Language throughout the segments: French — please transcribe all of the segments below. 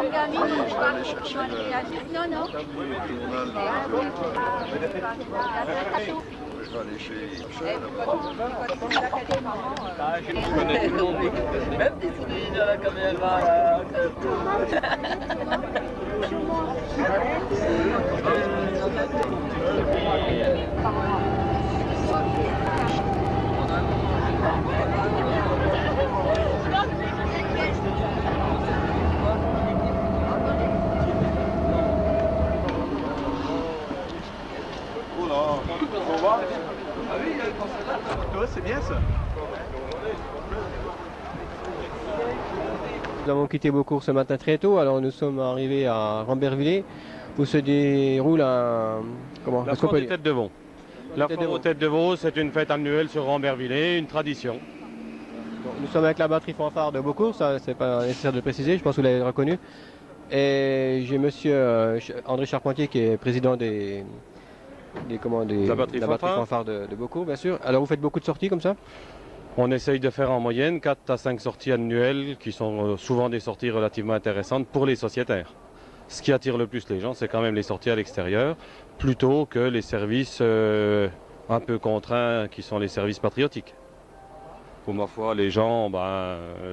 Une gamine, je vais aller chercher non, non. Je vais aller chez Je connais tout le monde. Même des souvenirs à la caméra. Là. C'est bien ça. Nous avons quitté Beaucourt ce matin très tôt, alors nous sommes arrivés à Rambervillers où se déroule la foire des Têtes de Veau. La foire aux Têtes de Veau, c'est une fête annuelle sur Rambervillers, une tradition. Bon, nous sommes avec la batterie fanfare de Beaucourt, ça c'est pas nécessaire de le préciser, je pense que vous l'avez reconnu. Et j'ai monsieur André Charpentier qui est président de la batterie fanfare de Beaucourt, bien sûr. Alors vous faites beaucoup de sorties comme ça? On essaye de faire en moyenne 4 à 5 sorties annuelles qui sont souvent des sorties relativement intéressantes pour les sociétaires. Ce qui attire le plus les gens, c'est quand même les sorties à l'extérieur, plutôt que les services un peu contraints qui sont les services patriotiques. Pour ma foi, les gens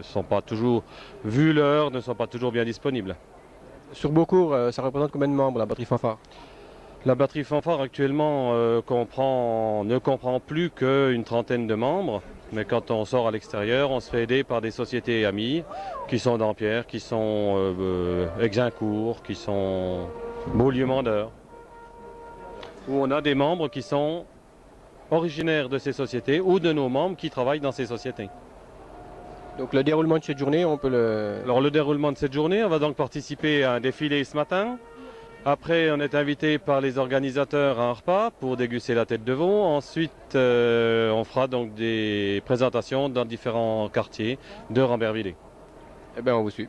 sont pas toujours, vu l'heure, ne sont pas toujours bien disponibles. Sur Beaucourt, ça représente combien de membres la batterie fanfare? La batterie fanfare actuellement ne comprend plus qu'une trentaine de membres. Mais quand on sort à l'extérieur, on se fait aider par des sociétés amies qui sont Dampierre, qui sont Exincourt, qui sont Beaulieu-Mandeur. Où on a des membres qui sont originaires de ces sociétés ou de nos membres qui travaillent dans ces sociétés. Donc le déroulement de cette journée, on peut le... Alors le déroulement de cette journée, on va donc participer à un défilé ce matin. Après, on est invité par les organisateurs à un repas pour déguster la tête de veau. Ensuite, on fera donc des présentations dans différents quartiers de Rambervillers. Eh bien, on vous suit.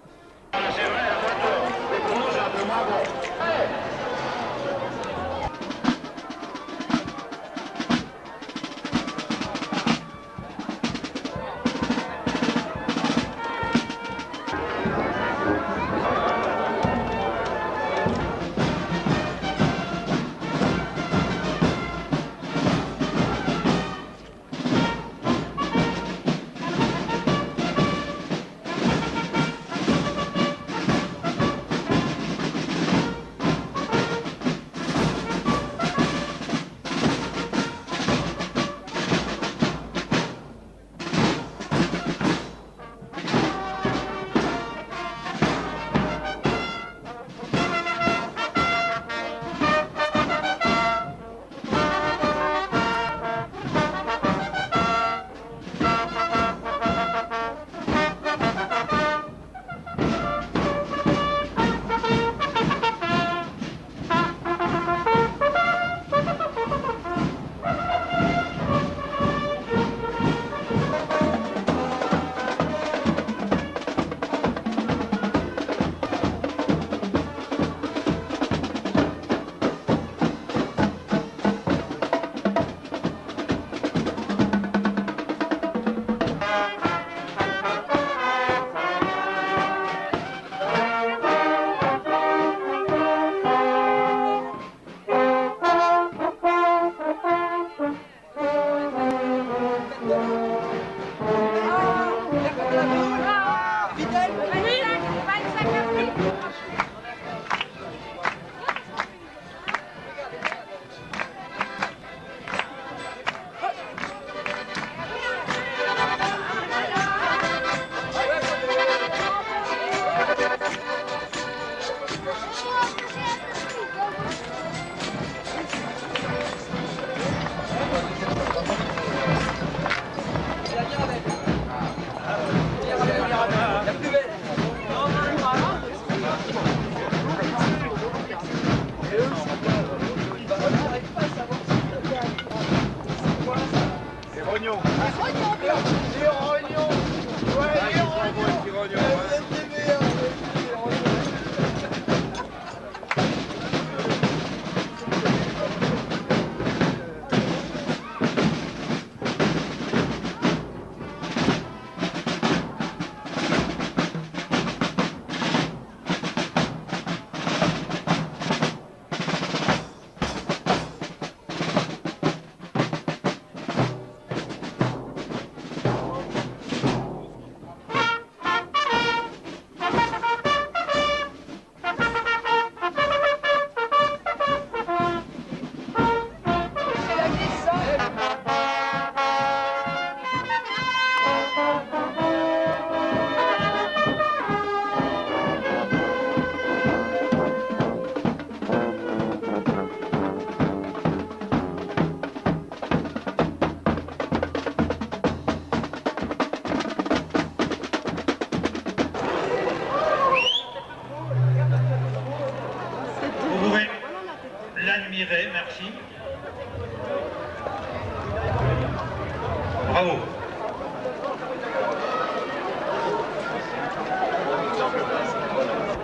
Bravo.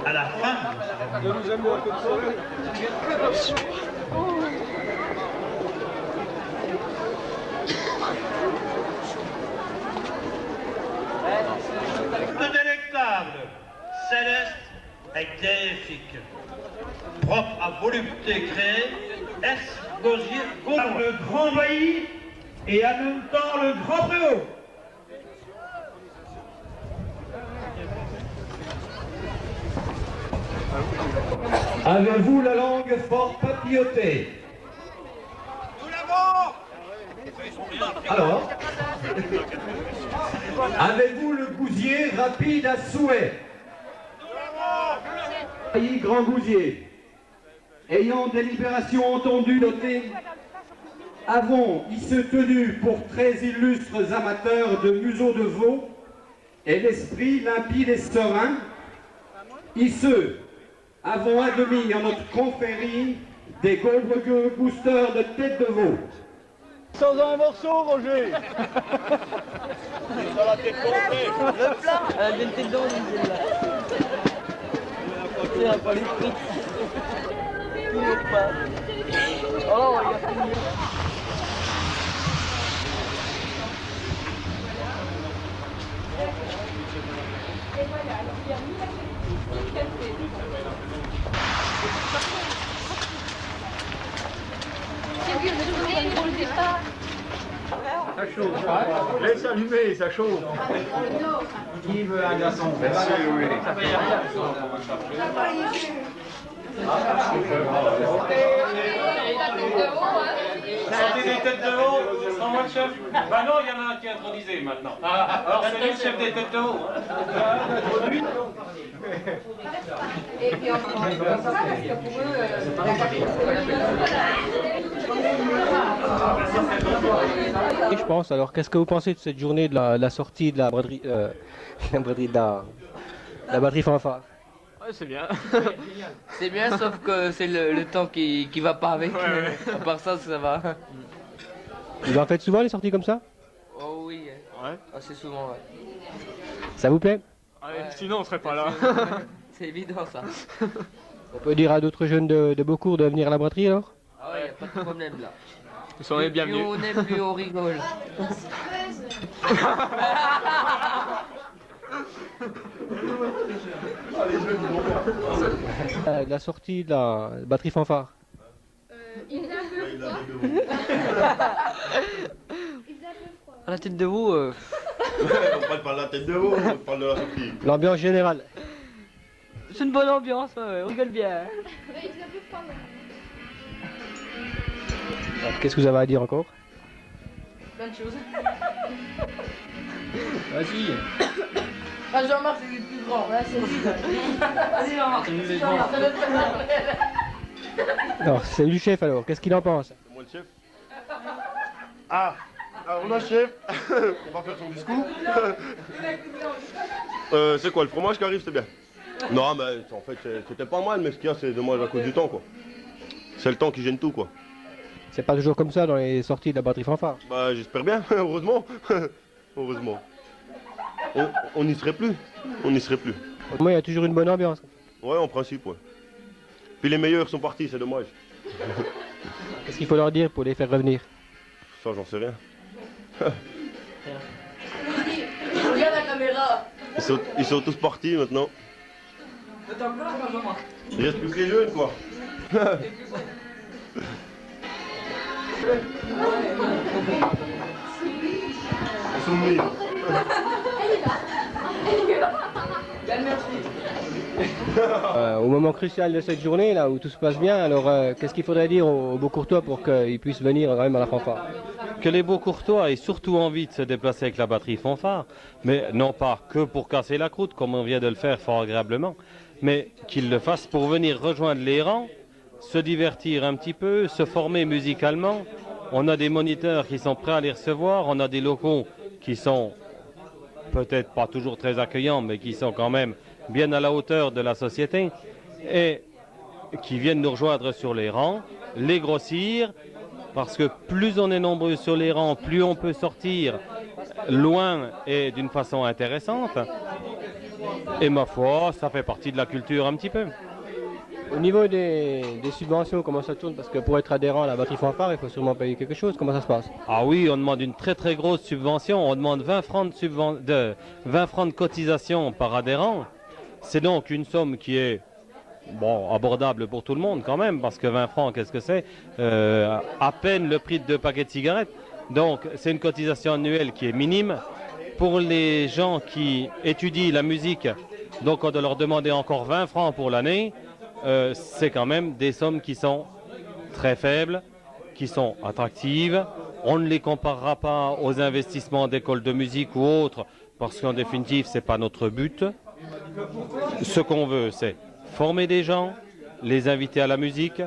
À la fin, le délectable, céleste et déifique, propre à volupté créée, explosif, par le grand bailli et en même temps le grand préau. Avez-vous la langue fort papillotée? Nous l'avons. Alors, avez-vous le gousier rapide à souhait? Nous l'avons. Grand gousier, ayant délibération entendue noter, avons ici tenu pour très illustres amateurs de museaux de veau et l'esprit limpide et serein, ici avons admis en notre confrérie des goldregueux boosters de tête de veau. Sans un morceau, Roger. Dans la tête complète. Le plat. Elle a une tête d'eau, c'est un pas les frites. Oh, il y a fini. Ça chauffe. Laisse allumer, ça chauffe. Qui veut un glaçon? Merci, oui. Sortez des têtes de veau, sans moi le chef. Bah non, il y en a un qui est intronisé maintenant. Alors c'est lui le chef des têtes de veau. Et puis on prend ça parce que pour eux, Et je pense, alors qu'est-ce que vous pensez de cette journée de la sortie de la braderie, la batterie fanfare? Ouais, c'est bien. C'est bien, sauf que c'est le temps qui va pas avec. À part ça, ça va. Vous en faites souvent les sorties comme ça? Oh oui. Ouais. Assez souvent, ouais. Ça vous plaît? Ouais, sinon on serait pas là. C'est évident, ça. On peut dire à d'autres jeunes de Beaucourt de venir à la braderie alors? Ah ouais, y a pas de problème là. Vous serez bienvenus. Plus on est, plus on rigole. La sortie de la batterie fanfare. il faisait un peu froid. Il faisait un peu froid. À la tête de vous, On parle pas de la tête de veau, on parle de la sortie. L'ambiance générale. c'est une bonne ambiance, on rigole bien. Ouais, il faisait un peu froid. Qu'est-ce que vous avez à dire encore? Plein de choses. Vas-y. Ah, Jean-Marc, c'est le plus grand. Là, c'est lui. Vas-y, Jean-Marc. Jean-Marc, ça doit être Non, c'est du chef alors, qu'est-ce qu'il en pense? C'est moi le chef. Ah, alors le chef, on va faire son discours. C'est quoi, le fromage qui arrive, c'est bien? Non, mais en fait, c'était pas mal, mais ce qu'il y a, c'est dommage à cause du temps, quoi. C'est le temps qui gêne tout, quoi. C'est pas toujours comme ça dans les sorties de la batterie fanfare. Bah, j'espère bien, heureusement. Heureusement. On n'y serait plus. On n'y serait plus. Moi, il y a toujours une bonne ambiance. Ouais, en principe, ouais. Puis les meilleurs sont partis, c'est dommage. Qu'est-ce qu'il faut leur dire pour les faire revenir? Ça, j'en sais rien. Regarde la caméra. Ils sont tous partis maintenant. Il reste plus que les jeunes, quoi. Ils sont venus. Au moment crucial de cette journée, là où tout se passe bien, alors qu'est-ce qu'il faudrait dire aux Beaucourtois pour qu'ils puissent venir quand même à la fanfare? Que les Beaucourtois aient surtout envie de se déplacer avec la batterie fanfare, mais non pas que pour casser la croûte, comme on vient de le faire fort agréablement, mais qu'ils le fassent pour venir rejoindre les rangs, se divertir un petit peu, se former musicalement. On a des moniteurs qui sont prêts à les recevoir, on a des locaux qui sont peut-être pas toujours très accueillants, mais qui sont quand même bien à la hauteur de la société, et qui viennent nous rejoindre sur les rangs, les grossir, parce que plus on est nombreux sur les rangs, plus on peut sortir loin et d'une façon intéressante. Et ma foi, ça fait partie de la culture un petit peu. Au niveau des subventions, comment ça tourne? Parce que pour être adhérent à la batterie fanfare, il faut sûrement payer quelque chose. Comment ça se passe? Ah oui, on demande une très très grosse subvention. On demande 20 francs de 20 francs de cotisation par adhérent. C'est donc une somme qui est bon, abordable pour tout le monde quand même, parce que 20 francs, qu'est-ce que c'est? À peine le prix de 2 paquets de cigarettes. Donc c'est une cotisation annuelle qui est minime. Pour les gens qui étudient la musique, donc on doit leur demander encore 20 francs pour l'année. C'est quand même des sommes qui sont très faibles, qui sont attractives. On ne les comparera pas aux investissements d'écoles de musique ou autres, parce qu'en définitive, ce n'est pas notre but. Ce qu'on veut, c'est former des gens, les inviter à la musique,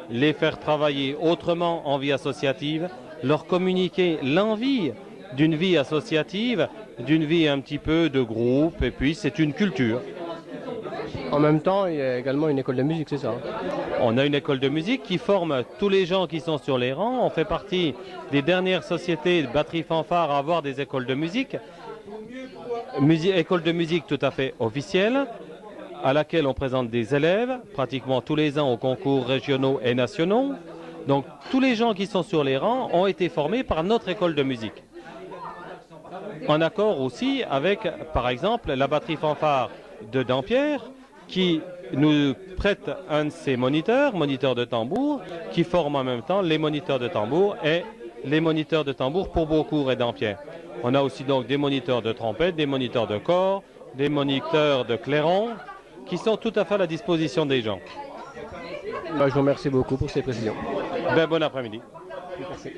les faire travailler autrement en vie associative, leur communiquer l'envie d'une vie associative, d'une vie un petit peu de groupe, et puis c'est une culture. En même temps, il y a également une école de musique, c'est ça? On a une école de musique qui forme tous les gens qui sont sur les rangs. On fait partie des dernières sociétés de batterie fanfare à avoir des écoles de musique. École de musique tout à fait officielle, à laquelle on présente des élèves pratiquement tous les ans aux concours régionaux et nationaux. Donc tous les gens qui sont sur les rangs ont été formés par notre école de musique. En accord aussi avec, par exemple, la batterie fanfare de Dampierre, qui nous prête un de ses moniteurs de tambour, qui forme en même temps les moniteurs de tambour et les moniteurs de tambour pour Beaucourt et Dampierre. On a aussi donc des moniteurs de trompette, des moniteurs de cor, des moniteurs de clairon, qui sont tout à fait à la disposition des gens. Je vous remercie beaucoup pour ces précisions. Ben, bon après-midi. Merci.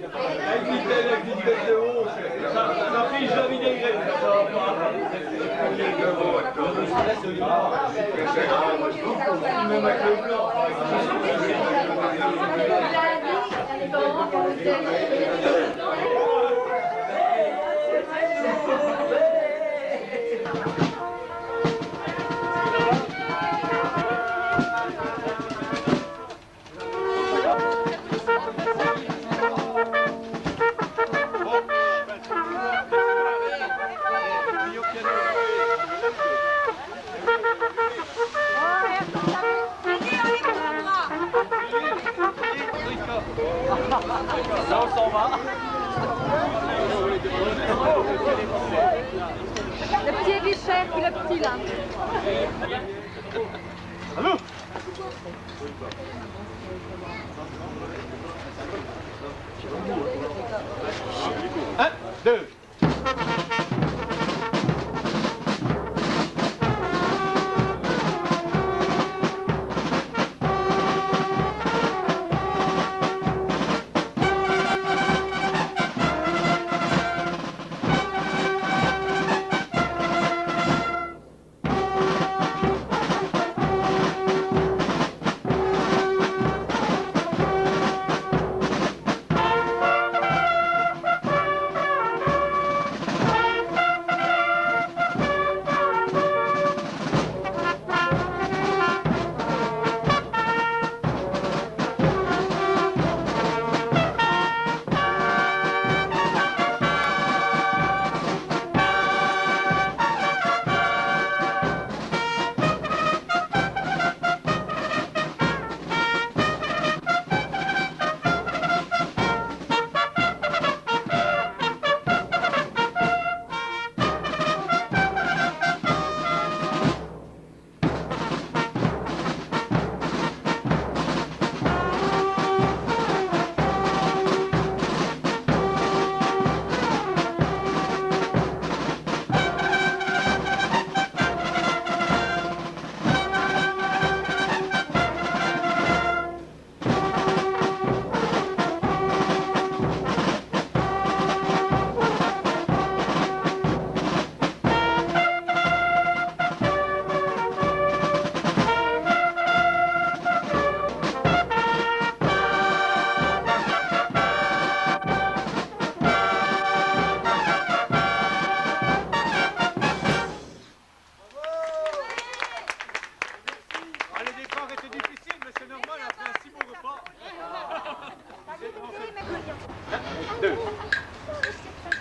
Le petit est vite cher, puis le petit là. Allô? Un, deux.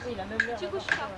Tu couches pas.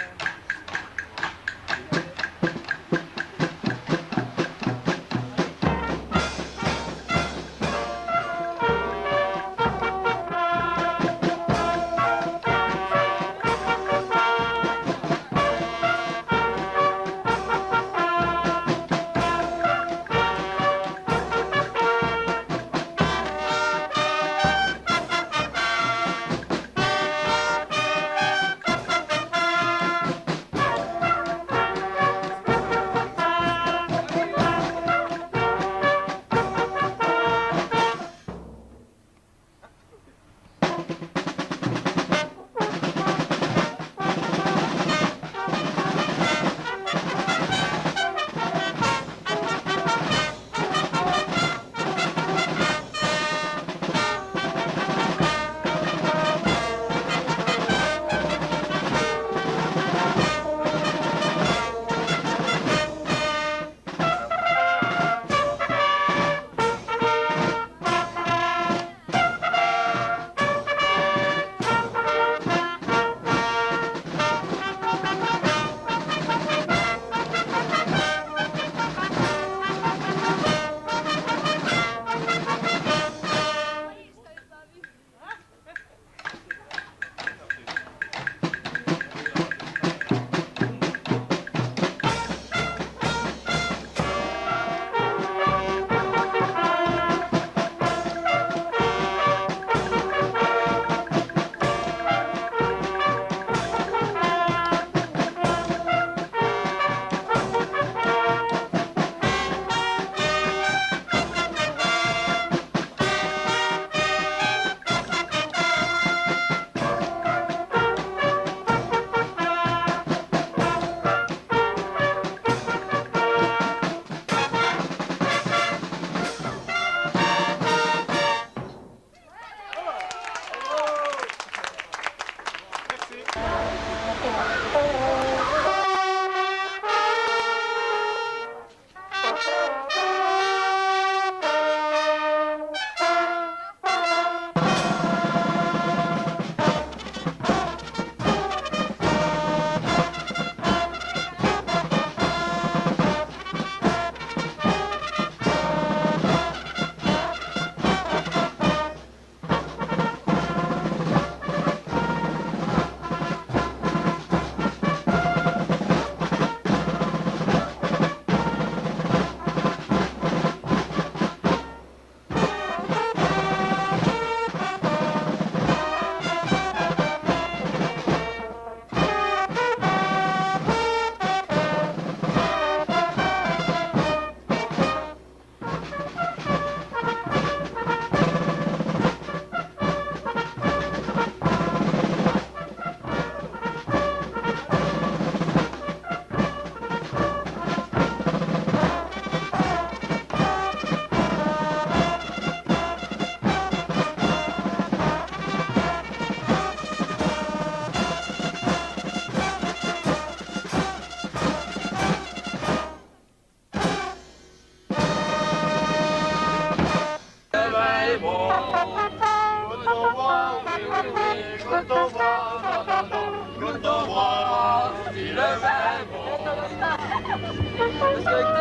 Parce qu'avec